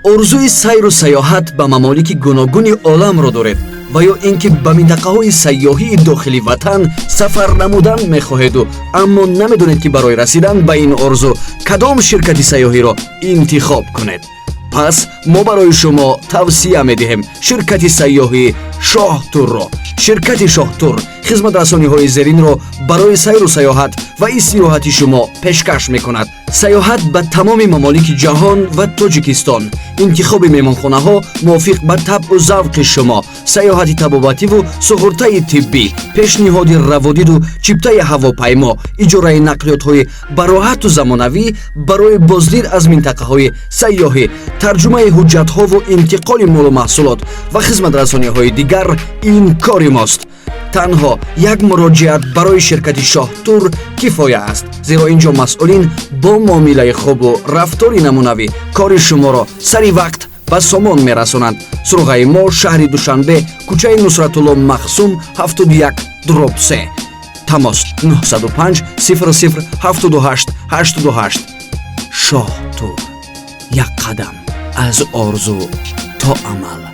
орзуи сайру сайёҳат ба мамолики гуногуни оламро доред ва ё ин ки ба минтақаҳои сайёҳии дохили ватан сафар намудан мехоҳеду аммо намедонед ки барои расидан ба ин орзу кадом ширкати сайёҳиро интихоб кунед. пас мо барои шумо тавсия медиҳем ширкати сайёҳии шоҳтурро. ширкати шоҳтур хизматрасониҳои зеринро барои сайру сайёҳат ва истироҳати шумо пешкаш мекунад. сайёҳат ба тамоми мамолики ҷаҳон ва тоҷикистон, интихоби меҳмонхонаҳо мувофиқ ба табъу завқи шумо, сайёҳати табобативу суғуртаи тиббӣ, пешниҳоди раводиду чиптаи ҳавопаймо, иҷораи нақлиётҳои бароҳату замонавӣ барои боздид аз минтақаҳои сайёҳӣ, тарҷумаи ҳуҷҷатҳову интиқоли молу маҳсулот ва хизматрасониҳои дигар ин кори мост. танҳо як муроҷиат барои ширкати шоҳтур кифоя аст, зеро инҷо масъулин бо муомилаи хубу рафтори намунавӣ кори шуморо сари вақт ба сомон мерасонанд. сурғаи мо шаҳри Душанбе, кӯчаи Нусратулло Махсум 71/3. тамос 905 00 78 88. шоҳтур, як қадам аз орзу то амал.